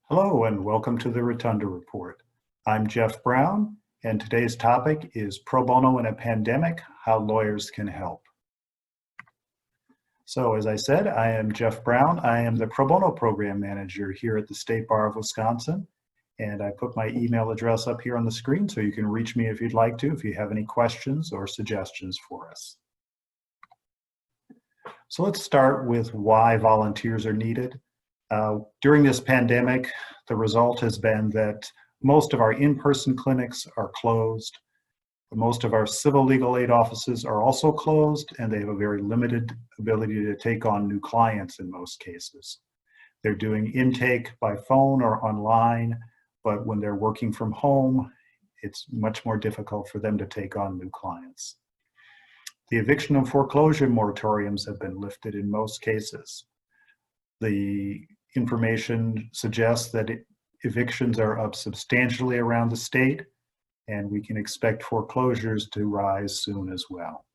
Hello and welcome to the Rotunda Report. I'm Jeff Brown, and today's topic is pro bono in a pandemic, how lawyers can help. So as I said, I am Jeff Brown. I am the pro bono program manager here at the State Bar of Wisconsin, and I put my email address up here on the screen so you can reach me if you'd like to, if you have any questions or suggestions for us. So let's start with why volunteers are needed. During this pandemic, the result has been that most of our in-person clinics are closed. Most of our civil legal aid offices are also closed, and they have a very limited ability to take on new clients in most cases. They're doing intake by phone or online, but when they're working from home, it's much more difficult for them to take on new clients. The eviction and foreclosure moratoriums have been lifted in most cases. The information suggests that evictions are up substantially around the state, and we can expect foreclosures to rise soon as well.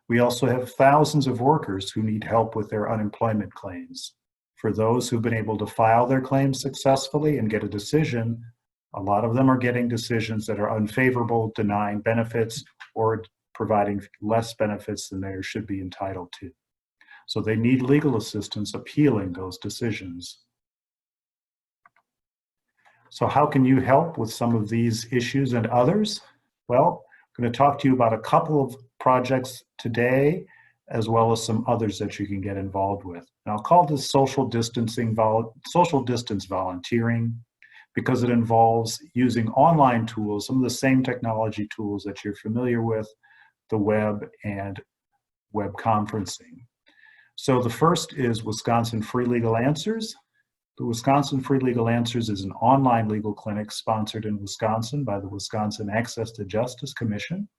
We also have thousands of workers who need help with their unemployment claims. For those who've been able to file their claims successfully and get a decision, a lot of them are getting decisions that are unfavorable, denying benefits, or providing less benefits than they should be entitled to. So they need legal assistance appealing those decisions. So how can you help with some of these issues and others? Well, I'm going to talk to you about a couple of projects today, as well as some others that you can get involved with. And I'll call this social distance volunteering, because it involves using online tools, some of the same technology tools that you're familiar with, the web and web conferencing. So the first is Wisconsin Free Legal Answers. The Wisconsin Free Legal Answers is an online legal clinic sponsored in Wisconsin by the Wisconsin Access to Justice Commission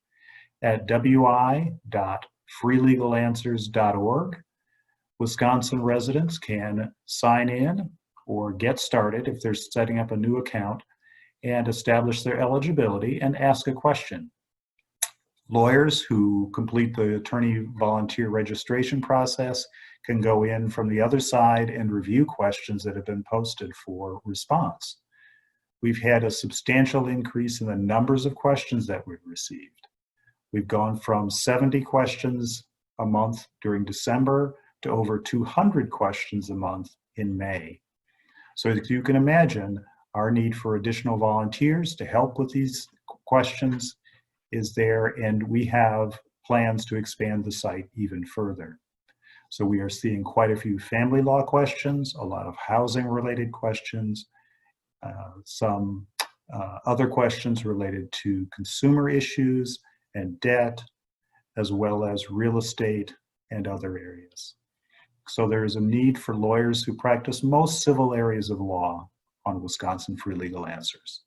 at wi.freelegalanswers.org. Wisconsin residents can sign in or get started if they're setting up a new account and establish their eligibility and ask a question. Lawyers who complete the attorney volunteer registration process can go in from the other side and review questions that have been posted for response. We've had a substantial increase in the numbers of questions that we've received. We've gone from 70 questions a month during December to over 200 questions a month in May. So as you can imagine, our need for additional volunteers to help with these questions is there, and we have plans to expand the site even further. So we are seeing quite a few family law questions, a lot of housing related questions, some other questions related to consumer issues and debt, as well as real estate and other areas. So there is a need for lawyers who practice most civil areas of law on Wisconsin Free Legal Answers.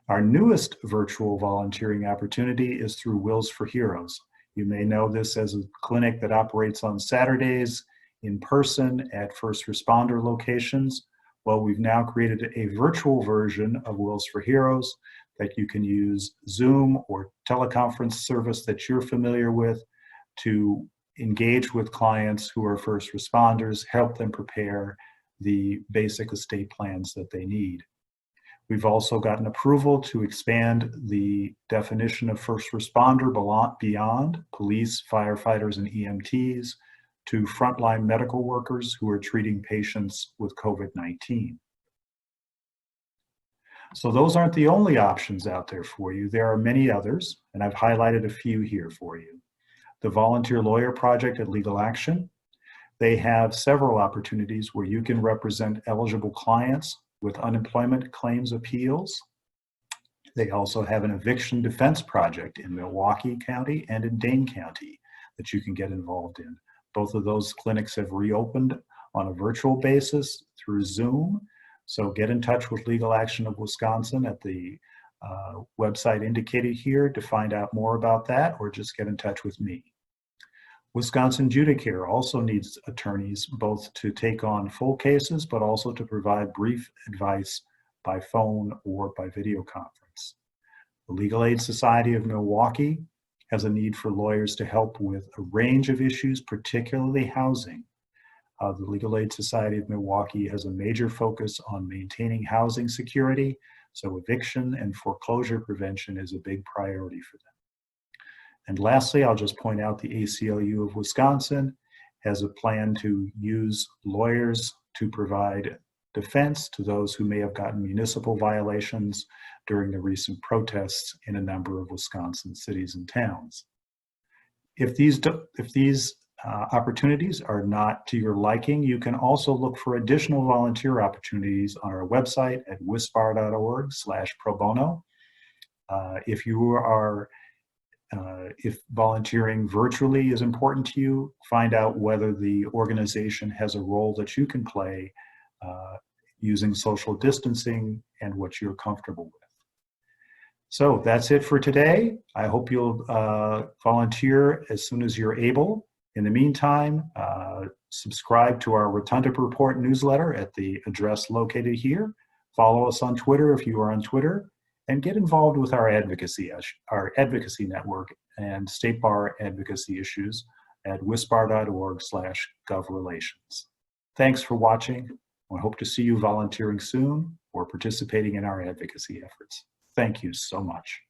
Our newest virtual volunteering opportunity is through Wills for Heroes. You may know this as a clinic that operates on Saturdays in person at first responder locations. Well, we've now created a virtual version of Wills for Heroes that you can use Zoom or teleconference service that you're familiar with to engage with clients who are first responders, help them prepare the basic estate plans that they need. We've also gotten approval to expand the definition of first responder beyond police, firefighters, and EMTs to frontline medical workers who are treating patients with COVID-19. So those aren't the only options out there for you. There are many others, and I've highlighted a few here for you. The Volunteer Lawyer Project at Legal Action. They have several opportunities where you can represent eligible clients with unemployment claims appeals. They also have an eviction defense project in Milwaukee County and in Dane County that you can get involved in. Both of those clinics have reopened on a virtual basis through Zoom. So get in touch with Legal Action of Wisconsin at the website indicated here to find out more about that, or just get in touch with me. Wisconsin Judicare also needs attorneys both to take on full cases, but also to provide brief advice by phone or by video conference. The Legal Aid Society of Milwaukee has a need for lawyers to help with a range of issues, particularly housing. The Legal Aid Society of Milwaukee has a major focus on maintaining housing security, so eviction and foreclosure prevention is a big priority for them. And lastly, I'll just point out the ACLU of Wisconsin has a plan to use lawyers to provide defense to those who may have gotten municipal violations during the recent protests in a number of Wisconsin cities and towns. If these opportunities are not to your liking, you can also look for additional volunteer opportunities on our website at wispar.org/pro bono. If volunteering virtually is important to you, find out whether the organization has a role that you can play using social distancing and what you're comfortable with. So that's it for today. I hope you'll volunteer as soon as you're able. In the meantime, subscribe to our Rotunda Report newsletter at the address located here. Follow us on Twitter if you are on Twitter, and get involved with our advocacy network and state bar advocacy issues at wispar.org/govrelations. Thanks for watching. I hope to see you volunteering soon or participating in our advocacy efforts. Thank you so much.